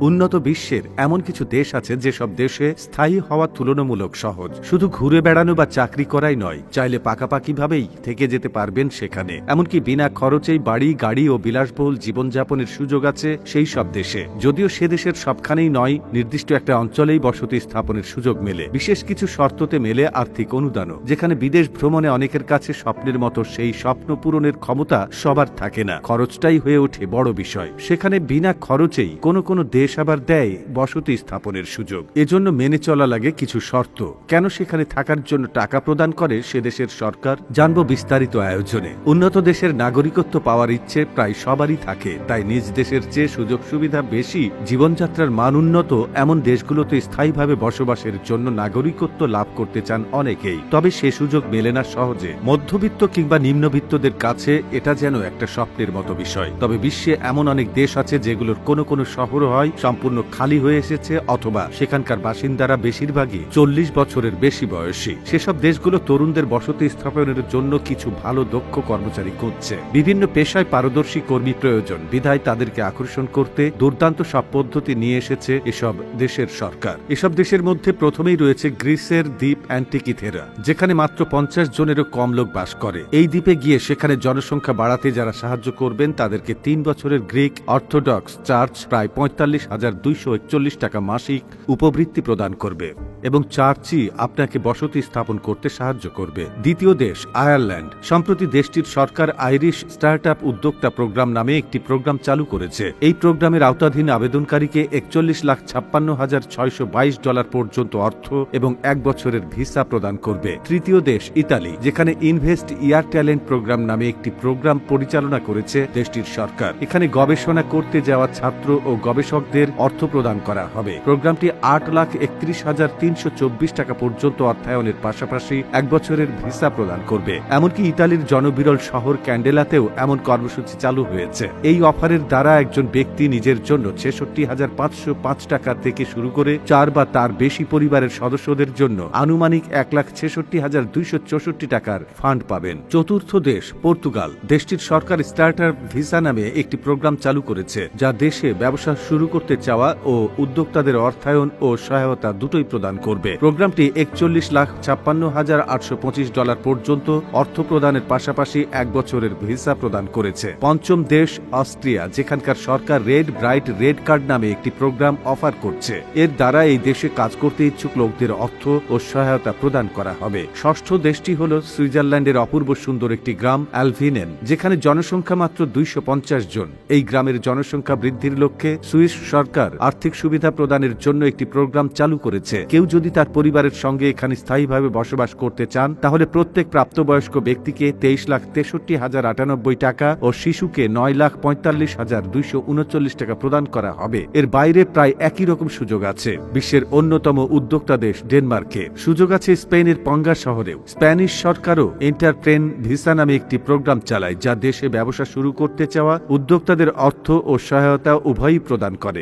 উন্নত বিশ্বের এমন কিছু দেশ আছে যেসব দেশে স্থায়ী হওয়া তুলনামূলক সহজ। শুধু ঘুরে বেড়ানো বা চাকরি করাই নয়, চাইলে পাকাপাকিভাবেই থেকে যেতে পারবেন সেখানে। এমনকি বিনা খরচেই বাড়ি, গাড়ি ও বিলাসবহুল জীবনযাপনের সুযোগ আছে সেই সব দেশে। যদিও সে দেশের সবখানেই নয়, নির্দিষ্ট একটা অঞ্চলেই বসতি স্থাপনের সুযোগ মেলে। বিশেষ কিছু শর্ততে মেলে আর্থিক অনুদানও। যেখানে বিদেশ ভ্রমণে অনেকের কাছে স্বপ্নের মতো সেই স্বপ্ন পূরণের ক্ষমতা সবার থাকে না, খরচটাই হয়ে ওঠে বড় বিষয়। সেখানে বিনা খরচেই কোনো দেশ আবার দেয় বসতি স্থাপনের সুযোগ। এজন্য মেনে চলা লাগে কিছু শর্ত। কেন সেখানে থাকার জন্য টাকা প্রদান করে সে দেশের সরকার, জানবো বিস্তারিত আয়োজনে। উন্নত দেশের নাগরিকত্ব পাওয়ার ইচ্ছে প্রায় সবারই থাকে, তাই নিজ দেশের চেয়ে সুযোগ সুবিধা বেশি, জীবনযাত্রার মান উন্নত এমন দেশগুলোতে স্থায়ীভাবে বসবাসের জন্য নাগরিকত্ব লাভ করতে চান অনেকেই। তবে সে সুযোগ মেলে না সহজে। মধ্যবিত্ত কিংবা নিম্নবিত্তদের কাছে এটা যেন একটা স্বপ্নের মতো বিষয়। তবে বিশ্বে এমন অনেক দেশ আছে যেগুলোর কোনো শহর হয় সম্পূর্ণ খালি হয়ে এসেছে, অথবা সেখানকার বাসিন্দারা বেশিরভাগই 40 বছরের বেশি বয়সী। সেসব দেশগুলো তরুণদের বসতি স্থাপনের জন্য কিছু ভালো দক্ষ কর্মচারী খুঁজছে। বিভিন্ন পেশায় পারদর্শী কর্মী প্রয়োজন, বিধায় তাদেরকে আকর্ষণ করতে দুর্দান্ত সব পদ্ধতি নিয়ে এসেছে এসব দেশের সরকার। এসব দেশের মধ্যে প্রথমেই রয়েছে গ্রিসের দ্বীপ অ্যান্টিকিথেরা, যেখানে মাত্র 50 জনেরও কম লোক বাস করে। এই দ্বীপে গিয়ে সেখানে জনসংখ্যা বাড়াতে যারা সাহায্য করবেন তাদেরকে 3 বছরের গ্রিক অর্থোডক্স চার্চ প্রায় 45,241 টাকা মাসিক উপবৃত্তি প্রদান করবে, এবং চার্চই আপনাকে বসতি স্থাপন করতে সাহায্য করবে। দ্বিতীয় দেশ আয়ারল্যান্ড। সম্প্রতি দেশটির সরকার আইরিশ স্টার্টআপ উদ্যোক্তা প্রোগ্রাম নামে একটি প্রোগ্রাম চালু করেছে। এই প্রোগ্রামের আওতাধীন আবেদনকারীকে $41,56,622 পর্যন্ত অর্থ এবং 1 বছরের ভিসা প্রদান করবে। তৃতীয় দেশ ইতালি, যেখানে ইনভেস্ট ইয়ার ট্যালেন্ট প্রোগ্রাম নামে একটি প্রোগ্রাম পরিচালনা করেছে দেশটির সরকার। এখানে গবেষণা করতে যাওয়া ছাত্র ও গবেষকদের অর্থ প্রদান করা হবে। প্রোগ্রামটি 8,31,324 টাকা পর্যন্ত অর্থায়নের পাশাপাশি 1 বছরের ভিসা প্রদান করবে। এমনকি ইতালির জনবিরল শহর ক্যান্ডেলাতেও এমন কর্মসূচি চালু হয়েছে। এই অফারের দ্বারা একজন ব্যক্তি নিজের জন্য 66,505 টাকা থেকে শুরু করে 4 বা তার বেশি পরিবারের সদস্যদের জন্য আনুমানিক 1,66,264 টাকার ফান্ড পাবেন। চতুর্থ দেশ পর্তুগাল। দেশটির সরকার স্টার্টার ভিসা নামে একটি প্রোগ্রাম চালু করেছে, যা দেশে ব্যবসা শুরু করতে চাওয়া ও উদ্যোক্তাদের অর্থায়ন ও সহায়তা দুটোই প্রদান করবে। প্রোগ্রামটি $41,56,825 পর্যন্ত অর্থ প্রদানের পাশাপাশি 1 বছরের ভিসা প্রদান করেছে। পঞ্চম দেশ অস্ট্রিয়া, যেখানকার সরকার রেড ব্রাইট রেড কার্ড নামে একটি প্রোগ্রাম অফার করছে। এর দ্বারা এই দেশে কাজ করতে ইচ্ছুক লোকদের অর্থ ও সহায়তা প্রদান করা হবে। ষষ্ঠ দেশটি হল সুইজারল্যান্ডের অপূর্ব সুন্দর একটি গ্রাম অ্যালভিনেন, যেখানে জনসংখ্যা মাত্র 250 জন। এই গ্রামের জনসংখ্যা বৃদ্ধির লক্ষ্যে সুইস সরকার আর্থিক সুবিধা প্রদানের জন্য একটি প্রোগ্রাম চালু করেছে। কেউ যদি তার পরিবারের সঙ্গে এখানে স্থায়ীভাবে বসবাস করতে চান, তাহলে প্রত্যেক প্রাপ্তবয়স্ক ব্যক্তিকে 23,63,098 টাকা ও শিশুকে 9,45,239 টাকা প্রদান করা হবে। এর বাইরে প্রায় একই রকম সুযোগ আছে বিশ্বের অন্যতম উদ্যোক্তা দেশ ডেনমার্কে। সুযোগ আছে স্পেনের পঙ্গা শহরেও। স্প্যানিশ সরকারও এন্টারপ্রেন ভিসা নামে একটি প্রোগ্রাম চালায়, যা দেশে ব্যবসা শুরু করতে চাওয়া উদ্যোক্তাদের অর্থ ও সহায়তা উভয়ই প্রদান করে।